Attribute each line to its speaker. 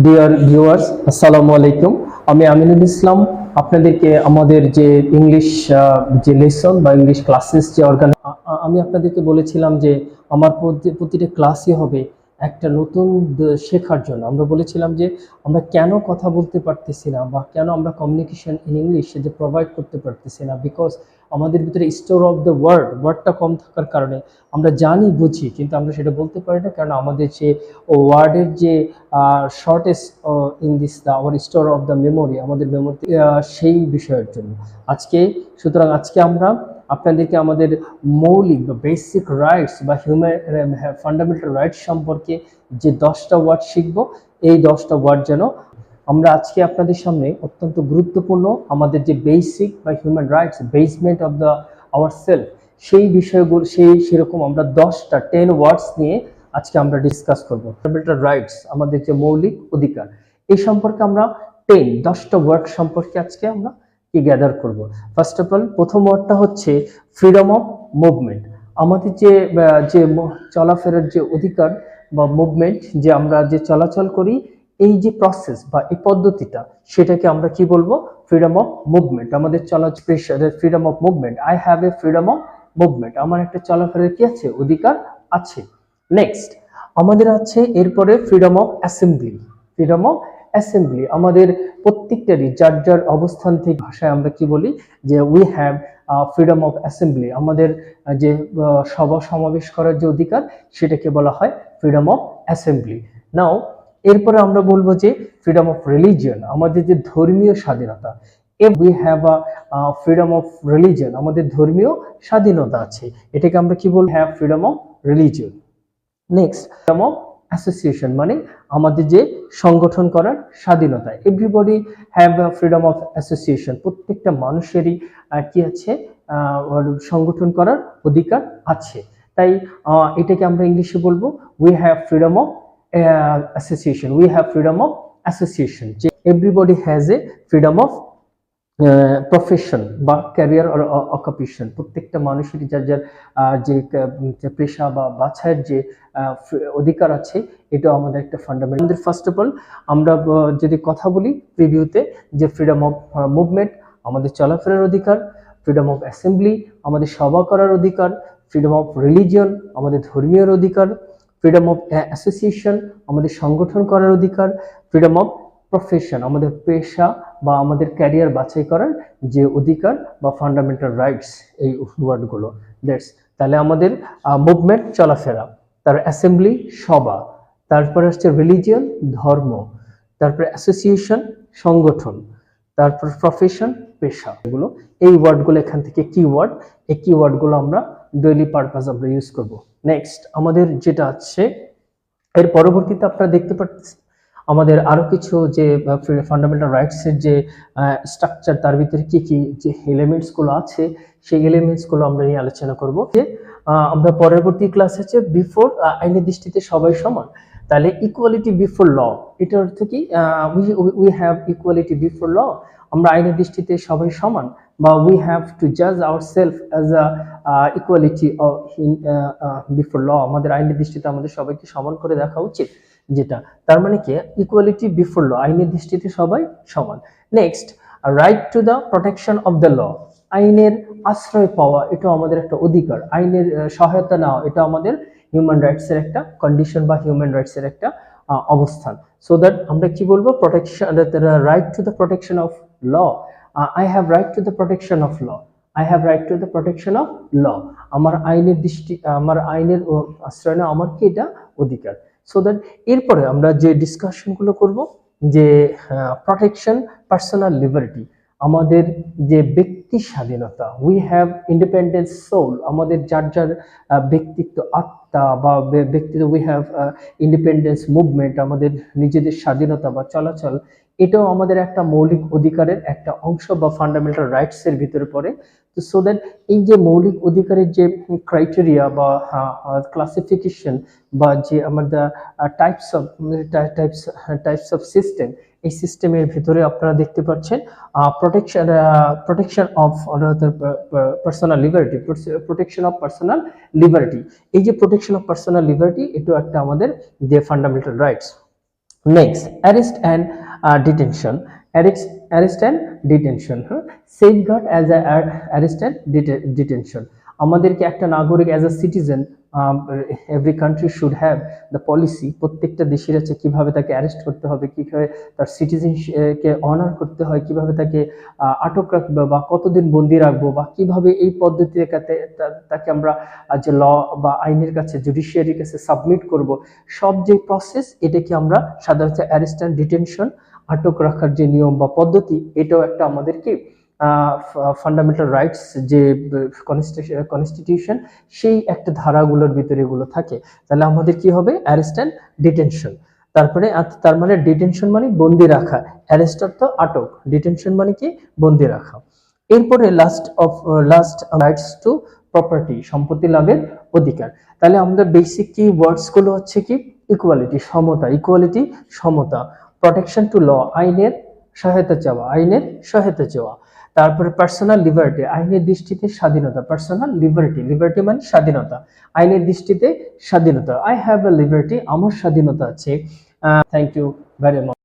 Speaker 1: Dear viewers, আসসালামু আলাইকুম। আমি আমিনুল ইসলাম। আপনাদেরকে আমাদের যে ইংলিশ যে লেসন বা ইংলিশ ক্লাসেস যে আমি আপনাদেরকে বলেছিলাম যে আমার প্রতিটা ক্লাসই হবে একটা নতুন শেখার জন্য। আমরা বলেছিলাম যে আমরা কেন কথা বলতে পারতেছি না বা কেন আমরা কমিউনিকেশন ইন ইংলিশ যে প্রোভাইড করতে পারতেছি না, বিকজ আমাদের ভিতরে স্টোর অফ দ্য ওয়ার্ডটা কম থাকার কারণে আমরা জানি বুঝি কিন্তু আমরা সেটা বলতে পারি না, কারণ আমাদের যে ওয়ার্ডের যে shortest in this hour store of the memory, আমাদের মেমোরি সেই বিষয়ের জন্য সুতরাং আজকে আমরা আপনাদেরকে আমাদের মৌলিক বা বেসিক রাইটস বা ফান্ডামেন্টাল রাইটস সম্পর্কে যে 10টা ওয়ার্ড শিখব। এই 10টা ওয়ার্ড যেন আমরা আজকে আপনাদের সামনে অত্যন্ত গুরুত্বপূর্ণ আমাদের যে বেসিক বা human rights, basement of the our self, সেই বিষয়গুলো সেরকম আমরা 10 ওয়ার্ডস নিয়ে আজকে আমরা ডিসকাস করবো। ফান্ডামেন্টাল রাইটস, আমাদের যে মৌলিক অধিকার, এই সম্পর্কে আমরা 10টা ওয়ার্ড সম্পর্কে আজকে আমরা কি গ্যাদার করব। ফার্স্ট অফ অল, প্রথম ওয়ার্ডটা হচ্ছে ফ্রিডম অফ মুভমেন্ট। আমাদের যে চলাফেরার যে অধিকার বা মুভমেন্ট, যে আমরা যে চলাচল করি, এই যে প্রসেস বা এই পদ্ধতিটা, সেটাকে আমরা কি বলবো? Freedom of movement. আমাদের freedom of movement, I have a freedom of movement, আমার একটা চলাফেরার কি আছে? অধিকার আছে। নেক্সট আমাদের আছে এরপরে freedom of assembly. Freedom of assembly আমাদের প্রত্যেকটারই যার যার অবস্থান থেকে ভাষায় আমরা কি বলি যে we have freedom of assembly. আমাদের যে সভা সমাবেশ করার যে অধিকার, সেটাকে বলা হয় ফ্রিডম অফ অ্যাসেম্বলি। নাও এরপরে আমরা বলবো যে ফ্রিডম অফ রিলিজিয়ন, আমাদের যে ধর্মীয় স্বাধীনতা। We have freedom of religion, আমাদের ধর্মীয় স্বাধীনতা আছে, এটাকে আমরা কি বলবো? Have freedom of religion. Next freedom of association, মানে আমাদের যে সংগঠন করার স্বাধীনতা। Everybody have freedom of association, প্রত্যেকটা মানুষেরই কি আছে? সংগঠন করার অধিকার আছে। তাই এটাকে আমরা ইংলিশে বলবো we have freedom of association. We have freedom of association, যে everybody has a freedom of profession বা ক্যারিয়ার অর অকুপেশন। প্রত্যেকটা মানুষেরই যার যার যে পেশা বা বাছাইয়ের যে অধিকার আছে, এটাও আমাদের একটা ফান্ডামেন্টাল। ফার্স্ট অফ অল আমরা যদি কথা বলি প্রিভিউতে, যে ফ্রিডম অফ মুভমেন্ট আমাদের চলাফেরার অধিকার, ফ্রিডম অফ অ্যাসেম্বলি আমাদের সভা করার অধিকার, ফ্রিডম অফ রিলিজিয়ন আমাদের ধর্মীয় অধিকার, ফ্রিডম অফ অ্যাসোসিয়েশন আমাদের সংগঠন করার অধিকার, ফ্রিডম অফ প্রফেশন আমাদের পেশা বা আমাদের ক্যারিয়ার বাছাই করার যে অধিকার বা ফান্ডামেন্টাল রাইটস। এই ওয়ার্ডগুলো দ্যাটস, তাহলে আমাদের মুভমেন্ট চলাফেরা, তার অ্যাসেম্বলি সভা, তারপরে হচ্ছে রিলিজিয়ন ধর্ম, তারপরে অ্যাসোসিয়েশন সংগঠন, তারপর প্রফেশন পেশা। এগুলো এই ওয়ার্ডগুলো এখান থেকে কিওয়ার্ড, এই কিওয়ার্ডগুলো আমরা ডেইলি পারপাস আমরা ইউজ করব। নেক্সট আমাদের যেটা আছে এর পরবর্তীতে আপনারা দেখতে পাচ্ছেন আমাদের আরো কিছু যে ফান্ডামেন্টাল রাইটস এর যে স্ট্রাকচার, তার ভিতরে কি কি যে এলিমেন্টস গুলো আছে, সেই এলিমেন্টস গুলো আমরা নিয়ে আলোচনা করব। যে আমরা পরবর্তী ক্লাস আছে বিফোর, আইনের দৃষ্টিতে সবাই সমান। তাহলে ইকুয়ালিটি বিফোর ল, এটার অর্থ কি? We have equality before law, আমরা আইনের দৃষ্টিতে সবাই সমান, বা উই হ্যাভ টু জাজ ourselves as a equality before law, আমাদের আইনের দৃষ্টিতে আমাদের সবাইকে সমান করে দেখা উচিত। যেটা তার মানে কি ইকুয়ালিটি বিফোর ল, আইনের দৃষ্টিতে সবাই সমান। Next right to the protection of the law, আইনের আশ্রয় পাওয়া এটা আমাদের একটা অধিকার, আইনের সহায়তা নেওয়া এটা আমাদের হিউম্যান রাইটস এর একটা কন্ডিশন বা হিউম্যান রাইটস এর একটা অবস্থান। সো দ্যাট আমরা কি বলবো? Protection, right to the protection of law. I have right to the protection of law, I have right to the protection of law, আমার আইনের আশ্রয় নেওয়া আমার কি এটা অধিকার। সো দ্যাট এরপরে আমরা যে ডিসকাশনগুলো করব, যে প্রোটেকশন পার্সোনাল লিবার্টি, আমাদের যে ব্যক্তি স্বাধীনতা, উই হ্যাভ ইন্ডিপেন্ডেন্ট সোল, আমাদের যার যার ব্যক্তিত্ব আত্মা বা ব্যক্তিত্ব, উই হ্যাভ ইন্ডিপেন্ডেন্স মুভমেন্ট, আমাদের নিজেদের স্বাধীনতা বা চলাচল, এটাও আমাদের একটা মৌলিক অধিকারের একটা অংশ বা ফান্ডামেন্টাল রাইটস এর ভিতরে পড়ে। তো সো দ্যাট এই যে মৌলিক অধিকারের যে ক্রাইটেরিয়া বা ক্লাসিফিকেশন বা যে আমাদের টাইপস অফ সিস্টেম, এই সিস্টেমের ভিতরে আপনারা দেখতে পাচ্ছেন protection of personal liberty, protection of personal liberty. এই যে প্রোটেকশন অফ পার্সোনাল লিবার্টি, এটা একটা আমাদের যে fundamental rights. Next, arrest and detention. Arrest and detention. Safeguard as a arrest and detention. আমাদেরকে একটা নাগরিক as a citizen, every country should have the policy, প্রত্যেকটা দেশের আছে কিভাবে তাকে অ্যারেস্ট করতে হবে, কিভাবে তার সিটিজেনকে অনার করতে হয়, কিভাবে তাকে আটক রাখবো বা কতদিন বন্দি রাখবো, বা কিভাবে এই পদ্ধতিতে তাকে আমরা যে ল বা আইনের কাছে, জুডিশিয়ারির কাছে সাবমিট করব, সব যে প্রসেস, এটাকে আমরা সাধারণত অ্যারেস্ট অ্যান্ড ডিটেনশন, আটক রাখার যে নিয়ম বা পদ্ধতি, এটাও একটা আমাদেরকে ফান্ডামেন্টাল রাইটস যে কনস্টিটিউশন, সেই একটা ধারাগুলোর ভিতরে এগুলো থাকে। তাহলে আমাদের কি হবে? Arrest and detention. তারপরে তার মানে ডিটেনশন মানে বন্দি রাখা, অ্যারেস্ট অর্থ আটক, ডিটেনশন মানে কি? বন্দি রাখা। এরপরে লাস্ট রাইটস টু প্রপার্টি, সম্পত্তি লাভের অধিকার। তাহলে আমাদের বেসিক কি ওয়ার্ডস গুলো হচ্ছে কি? ইকুয়ালিটি, সমতা, ইকুয়ালিটি, সমতা। প্রোটেকশন টু ল, আইনের সহায়তা চাওয়া, আইনের সহায়তা চাওয়া। তারপরে পার্সোনাল লিবার্টি, আইনের দৃষ্টিতে স্বাধীনতা, পার্সোনাল লিবার্টি, লিবার্টি মানে স্বাধীনতা, আইনের দৃষ্টিতে স্বাধীনতা। আই হ্যাভ এ লিবার্টি, আমার স্বাধীনতা আছে। Thank you very much.